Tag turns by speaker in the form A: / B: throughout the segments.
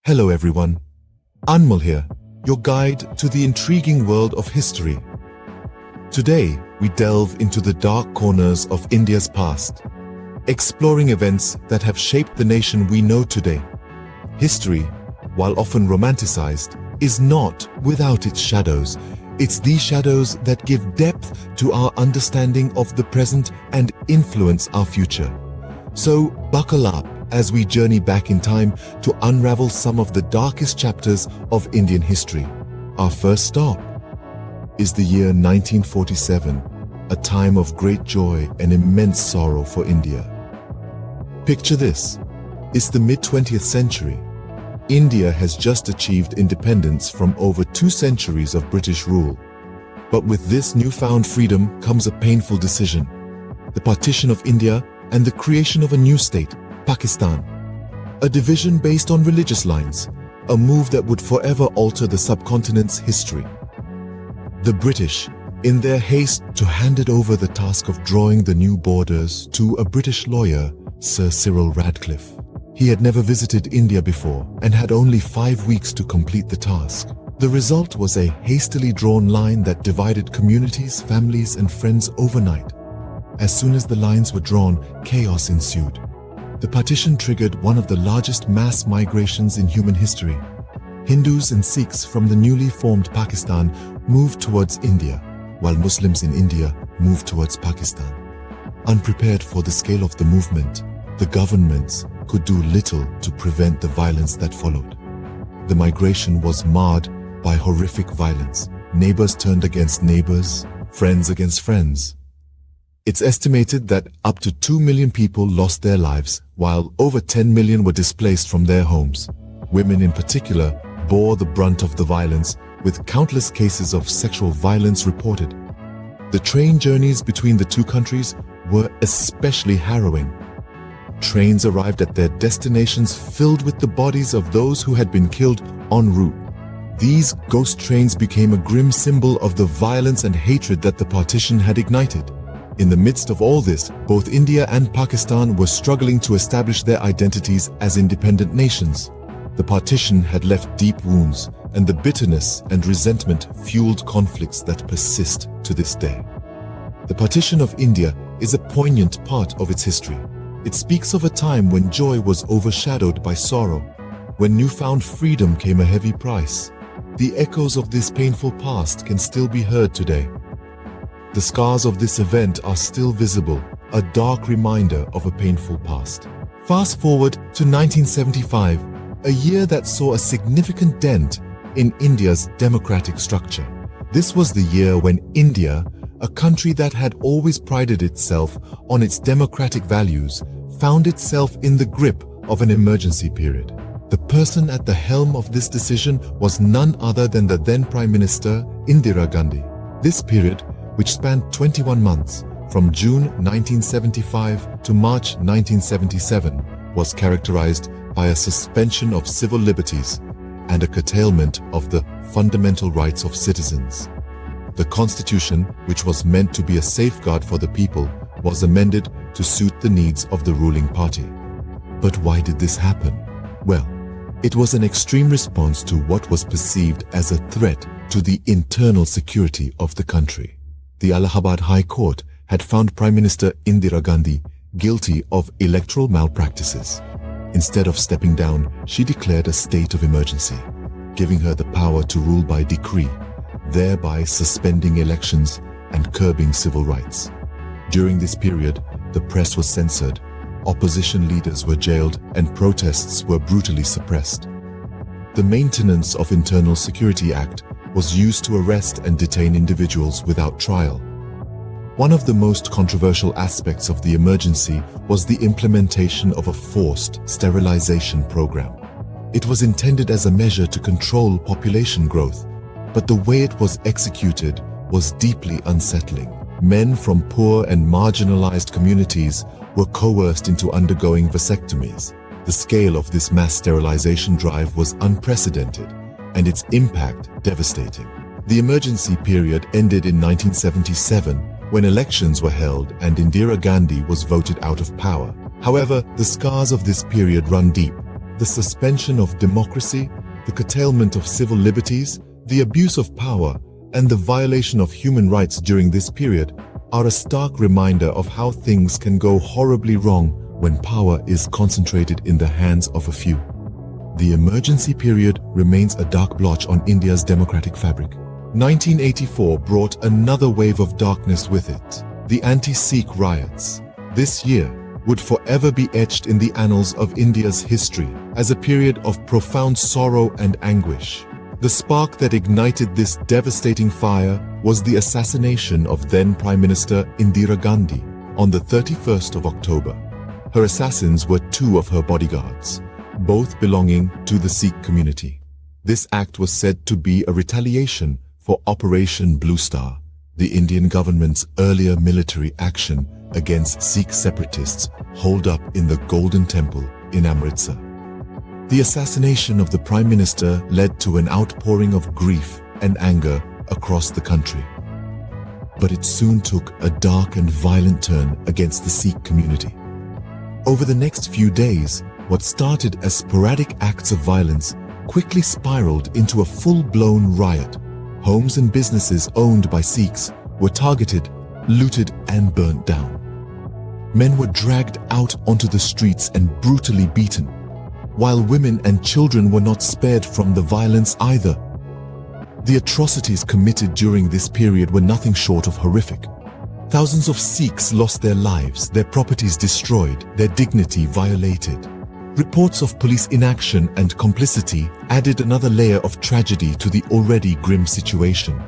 A: Hello everyone, Anmol here, your guide to the intriguing world of history. Today, we delve into the dark corners of India's past, exploring events that have shaped the nation we know today. History, while often romanticized, is not without its shadows. It's these shadows that give depth to our understanding of the present and influence our future. So, buckle up as we journey back in time to unravel some of the darkest chapters of Indian history. Our first stop is the year 1947, a time of great joy and immense sorrow for India. Picture this. It's the mid-20th century. India has just achieved independence from over 2 centuries of British rule. But with this newfound freedom comes a painful decision: the Partition of India and the creation of a new state, Pakistan. A division based on religious lines, a move that would forever alter the subcontinent's history. The British, in their haste to hand it over the task of drawing the new borders to a British lawyer, Sir Cyril Radcliffe. He had never visited India before and had only 5 weeks to complete the task. The result was a hastily drawn line that divided communities, families, and friends overnight. As soon as the lines were drawn, chaos ensued. The partition triggered one of the largest mass migrations in human history. Hindus and Sikhs from the newly formed Pakistan moved towards India, while Muslims in India moved towards Pakistan. Unprepared for the scale of the movement, the governments could do little to prevent the violence that followed. The migration was marred by horrific violence. Neighbors turned against neighbors, friends against friends. It's estimated that up to 2 million people lost their lives, while over 10 million were displaced from their homes. Women in particular bore the brunt of the violence, with countless cases of sexual violence reported. The train journeys between the two countries were especially harrowing. Trains arrived at their destinations filled with the bodies of those who had been killed en route. These ghost trains became a grim symbol of the violence and hatred that the partition had ignited. In the midst of all this, both India and Pakistan were struggling to establish their identities as independent nations. The partition had left deep wounds, and the bitterness and resentment fueled conflicts that persist to this day. The Partition of India is a poignant part of its history. It speaks of a time when joy was overshadowed by sorrow, when newfound freedom came a heavy price. The echoes of this painful past can still be heard today. The scars of this event are still visible, a dark reminder of a painful past. Fast forward to 1975, a year that saw a significant dent in India's democratic structure. This was the year when India, a country that had always prided itself on its democratic values, found itself in the grip of an emergency period. The person at the helm of this decision was none other than the then Prime Minister Indira Gandhi. This period, which spanned 21 months, from June 1975 to March 1977, was characterized by a suspension of civil liberties and a curtailment of the fundamental rights of citizens. The constitution, which was meant to be a safeguard for the people, was amended to suit the needs of the ruling party. But why did this happen? Well, it was an extreme response to what was perceived as a threat to the internal security of the country. The Allahabad High Court had found Prime Minister Indira Gandhi guilty of electoral malpractices. Instead of stepping down, she declared a state of emergency, giving her the power to rule by decree, thereby suspending elections and curbing civil rights. During this period, the press was censored, opposition leaders were jailed, and protests were brutally suppressed. The Maintenance of Internal Security Act was used to arrest and detain individuals without trial. One of the most controversial aspects of the emergency was the implementation of a forced sterilization program. It was intended as a measure to control population growth, but the way it was executed was deeply unsettling. Men from poor and marginalized communities were coerced into undergoing vasectomies. The scale of this mass sterilization drive was unprecedented, and its impact devastating. The emergency period ended in 1977 when elections were held and Indira Gandhi was voted out of power. However, the scars of this period run deep. the suspension of democracy, the curtailment of civil liberties, the abuse of power, and the violation of human rights during this period are a stark reminder of how things can go horribly wrong when power is concentrated in the hands of a few. The emergency period remains a dark blotch on India's democratic fabric. 1984 brought another wave of darkness with it, the Anti-Sikh Riots. This year would forever be etched in the annals of India's history as a period of profound sorrow and anguish. The spark that ignited this devastating fire was the assassination of then Prime Minister Indira Gandhi on the 31st of October. Her assassins were two of her bodyguards, both belonging to the Sikh community. This act was said to be a retaliation for Operation Blue Star, the Indian government's earlier military action against Sikh separatists holed up in the Golden Temple in Amritsar. The assassination of the Prime Minister led to an outpouring of grief and anger across the country. But it soon took a dark and violent turn against the Sikh community. Over the next few days, what started as sporadic acts of violence quickly spiraled into a full-blown riot. Homes and businesses owned by Sikhs were targeted, looted, and burnt down. Men were dragged out onto the streets and brutally beaten, while women and children were not spared from the violence either. The atrocities committed during this period were nothing short of horrific. Thousands of Sikhs lost their lives, their properties destroyed, their dignity violated. Reports of police inaction and complicity added another layer of tragedy to the already grim situation.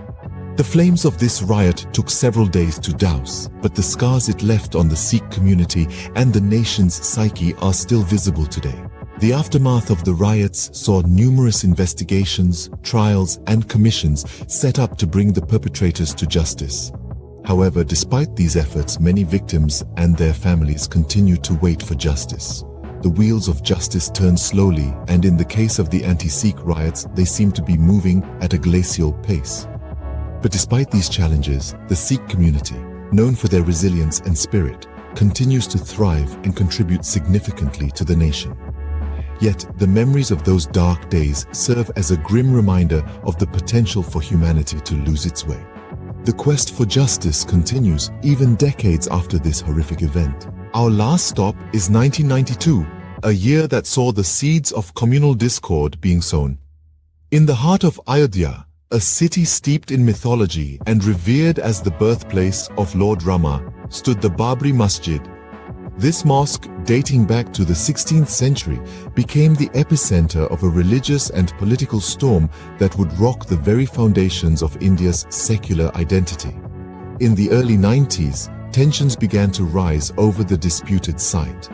A: The flames of this riot took several days to douse, but the scars it left on the Sikh community and the nation's psyche are still visible today. The aftermath of the riots saw numerous investigations, trials, and commissions set up to bring the perpetrators to justice. However, despite these efforts, many victims and their families continue to wait for justice. The wheels of justice turn slowly, and in the case of the anti-Sikh riots, they seem to be moving at a glacial pace. But despite these challenges, the Sikh community, known for their resilience and spirit, continues to thrive and contribute significantly to the nation. Yet, the memories of those dark days serve as a grim reminder of the potential for humanity to lose its way. The quest for justice continues even decades after this horrific event. Our last stop is 1992, a year that saw the seeds of communal discord being sown. In the heart of Ayodhya, a city steeped in mythology and revered as the birthplace of Lord Rama, stood the Babri Masjid. This mosque, dating back to the 16th century, became the epicenter of a religious and political storm that would rock the very foundations of India's secular identity. In the early 90s, tensions began to rise over the disputed site.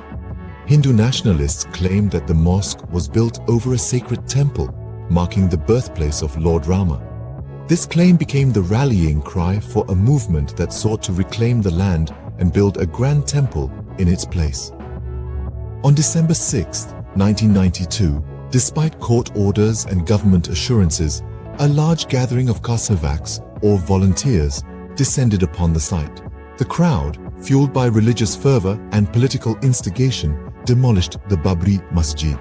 A: Hindu nationalists claimed that the mosque was built over a sacred temple, marking the birthplace of Lord Rama. This claim became the rallying cry for a movement that sought to reclaim the land and build a grand temple in its place. On December 6, 1992, despite court orders and government assurances, a large gathering of Kasavaks, or volunteers, descended upon the site. The crowd, fueled by religious fervor and political instigation, demolished the Babri Masjid.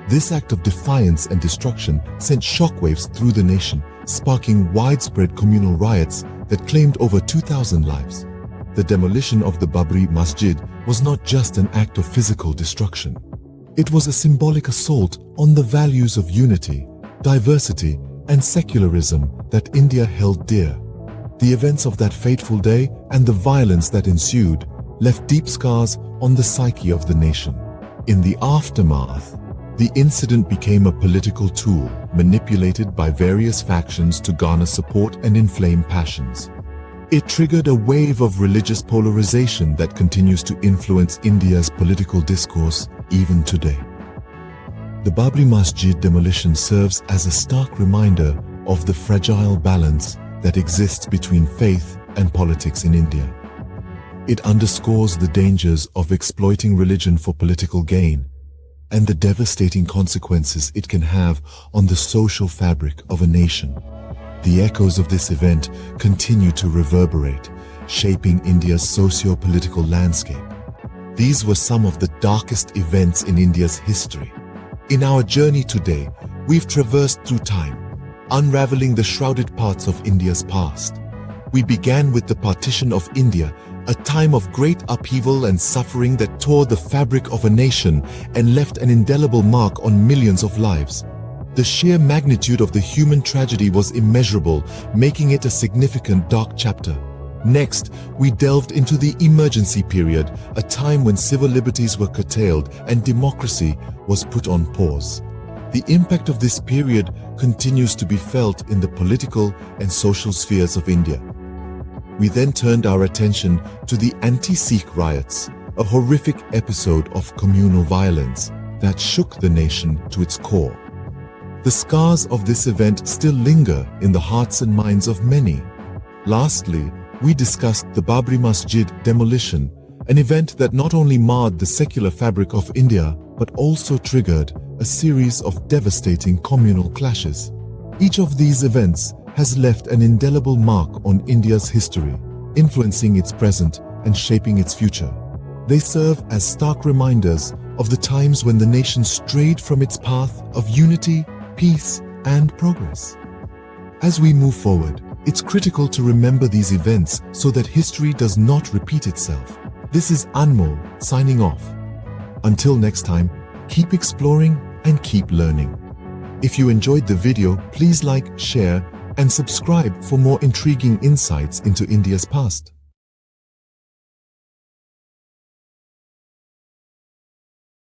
A: This act of defiance and destruction sent shockwaves through the nation, sparking widespread communal riots that claimed over 2,000 lives. The demolition of the Babri Masjid was not just an act of physical destruction. It was a symbolic assault on the values of unity, diversity, and secularism that India held dear. The events of that fateful day and the violence that ensued left deep scars on the psyche of the nation. In the aftermath, the incident became a political tool manipulated by various factions to garner support and inflame passions. It triggered a wave of religious polarization that continues to influence India's political discourse even today. The Babri Masjid demolition serves as a stark reminder of the fragile balance that exists between faith and politics in India. It underscores the dangers of exploiting religion for political gain and the devastating consequences it can have on the social fabric of a nation. The echoes of this event continue to reverberate, shaping India's socio-political landscape. These were some of the darkest events in India's history, In our journey today, we've traversed through time, unraveling the shrouded parts of India's past. We began with the Partition of India, a time of great upheaval and suffering that tore the fabric of a nation and left an indelible mark on millions of lives. The sheer magnitude of the human tragedy was immeasurable, making it a significant dark chapter. Next, we delved into the emergency period, a time when civil liberties were curtailed and democracy was put on pause. The impact of this period continues to be felt in the political and social spheres of India. We then turned our attention to the Anti-Sikh Riots, a horrific episode of communal violence that shook the nation to its core. The scars of this event still linger in the hearts and minds of many. Lastly, we discussed the Babri Masjid demolition, an event that not only marred the secular fabric of India but also triggered a series of devastating communal clashes. Each of these events has left an indelible mark on India's history, influencing its present and shaping its future. They serve as stark reminders of the times when the nation strayed from its path of unity, peace, and progress. As we move forward, it's critical to remember these events so that history does not repeat itself. This is Anmol signing off. Until next time, keep exploring and keep learning. If you enjoyed the video, please like, share, and subscribe for more intriguing insights into India's past.